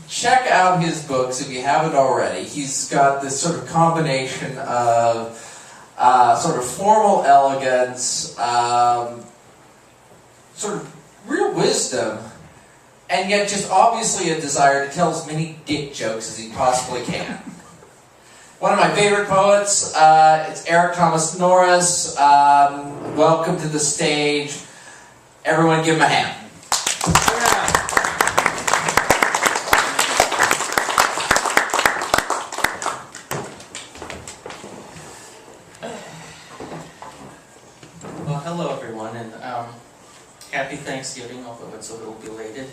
Check out his books if you haven't already. He's got this sort of combination of sort of formal elegance, sort of real wisdom, and yet just obviously a desire to tell as many dick jokes as he possibly can. One of my favorite poets, it's Eric Thomas Norris. Welcome to the stage. Everyone give him a hand. Well, hello everyone, and happy Thanksgiving, although it's a little belated.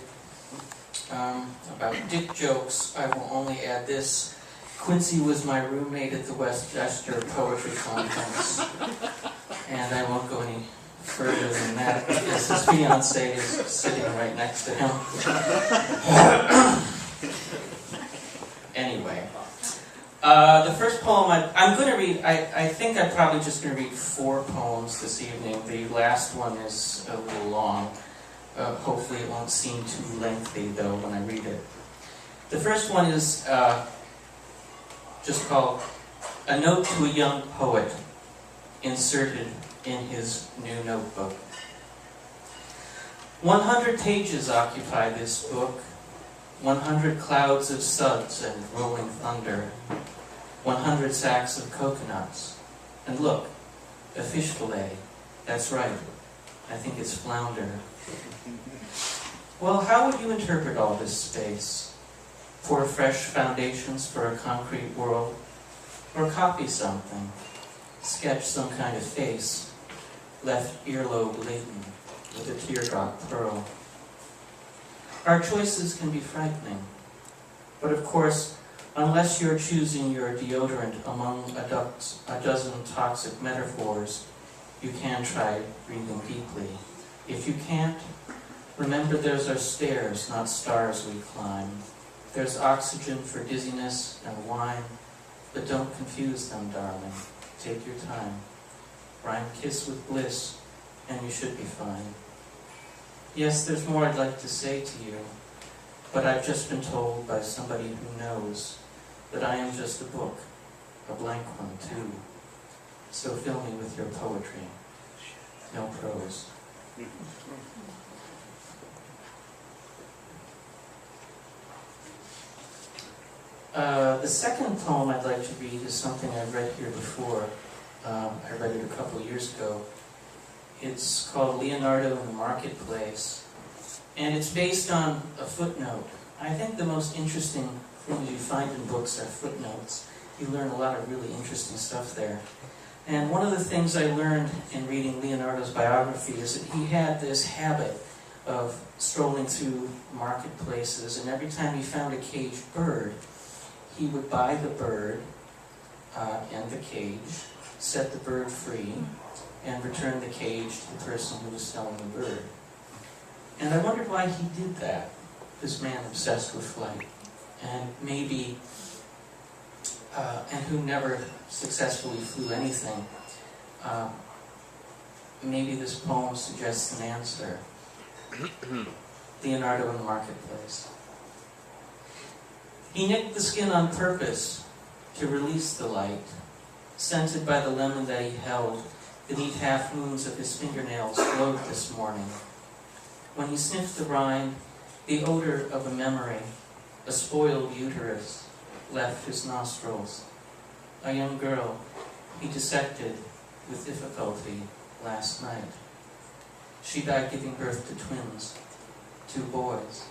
About dick jokes, I will only add this. Quincy was my roommate at the Westchester Poetry Conference, and I won't go any further than that because his fiancée is sitting right next to him. Anyway, the first poem I'm going to read, I think I'm probably just going to read 4 poems this evening. The last one is a little long. Hopefully it won't seem too lengthy, though, when I read it. The first one is just called A Note to a Young Poet, inserted in his new notebook. 100 pages occupy this book, 100 clouds of suds and rolling thunder, 100 sacks of coconuts. And look, a fish fillet. That's right. I think it's flounder. Well, how would you interpret all this space? Pour fresh foundations for a concrete world? Or copy something? Sketch some kind of face, left earlobe latent with a teardrop pearl? Our choices can be frightening. But of course, unless you're choosing your deodorant among a dozen toxic metaphors, you can try breathing deeply. If you can't, remember those are stairs, not stars we climb. There's oxygen for dizziness and wine, but don't confuse them, darling. Take your time. Rhyme kiss with bliss, and you should be fine. Yes, there's more I'd like to say to you, but I've just been told by somebody who knows that I am just a book, a blank one too. So fill me with your poetry. No prose. The second poem I'd like to read is something I've read here before. I read it a couple of years ago. It's called Leonardo in the Marketplace, and it's based on a footnote. I think the most interesting things you find in books are footnotes. You learn a lot of really interesting stuff there. And one of the things I learned in reading Leonardo's biography is that he had this habit of strolling through marketplaces, and every time he found a caged bird, he would buy the bird and the cage, set the bird free, and return the cage to the person who was selling the bird. And I wondered why he did that, this man obsessed with flight, and maybe, and who never successfully flew anything. Maybe this poem suggests an answer. Leonardo in the Marketplace. He nicked the skin on purpose to release the light, scented by the lemon that he held. The neat half-moons of his fingernails glowed this morning. When he sniffed the rind, the odor of a memory, a spoiled uterus, left his nostrils. A young girl he dissected with difficulty last night. She died giving birth to twins, 2 boys.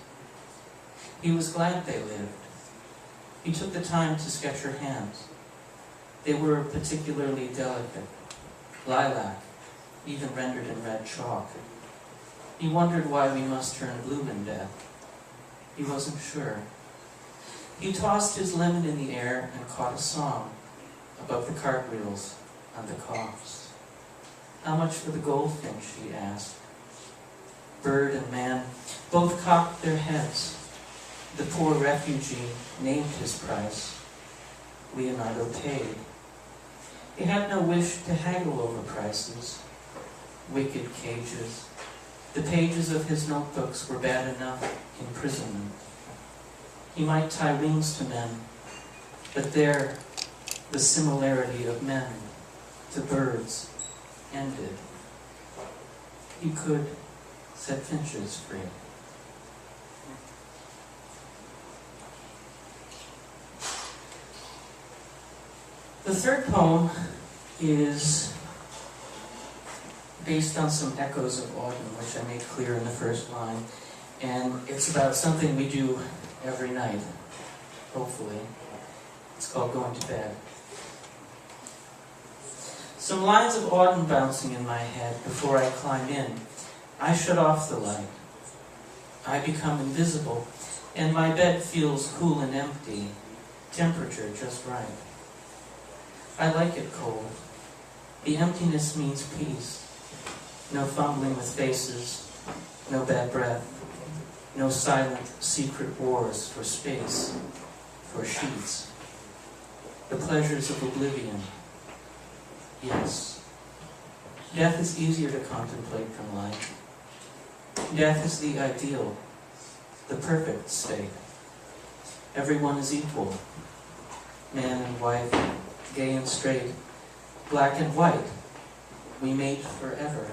He was glad they lived. He took the time to sketch her hands. They were particularly delicate, lilac, even rendered in red chalk. He wondered why we must turn blue in death. He wasn't sure. He tossed his lemon in the air and caught a song above the cartwheels and the coughs. How much for the goldfinch, he asked. Bird and man both cocked their heads. The poor refugee named his price. Leonardo paid. He had no wish to haggle over prices. Wicked cages. The pages of his notebooks were bad enough imprisonment. He might tie wings to men, but there the similarity of men to birds ended. He could set finches free. The third poem is based on some echoes of autumn, which I made clear in the first line. And it's about something we do every night, hopefully. It's called Going to Bed. Some lines of autumn bouncing in my head before I climb in. I shut off the light. I become invisible, and my bed feels cool and empty, temperature just right. I like it cold. The emptiness means peace. No fumbling with faces, no bad breath, no silent, secret wars for space, for sheets. The pleasures of oblivion. Yes. Death is easier to contemplate than life. Death is the ideal, the perfect state. Everyone is equal. Man and wife, gay and straight, black and white. We mate forever.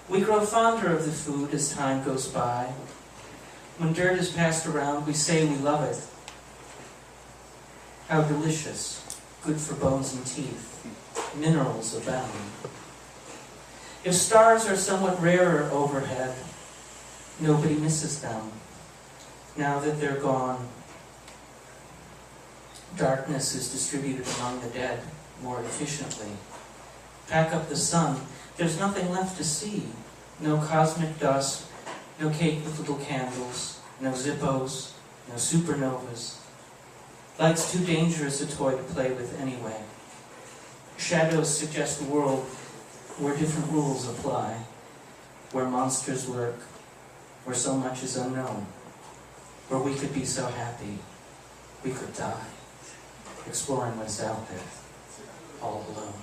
We grow fonder of the food as time goes by. When dirt is passed around, we say we love it. How delicious, good for bones and teeth. Minerals abound. If stars are somewhat rarer overhead, nobody misses them. Now that they're gone, darkness is distributed among the dead more efficiently. Pack up the sun. There's nothing left to see. No cosmic dust, no cake with little candles, no Zippos, no supernovas. Light's too dangerous a toy to play with anyway. Shadows suggest a world where different rules apply, where monsters lurk, where so much is unknown, where we could be so happy we could die, exploring what's out there, all alone.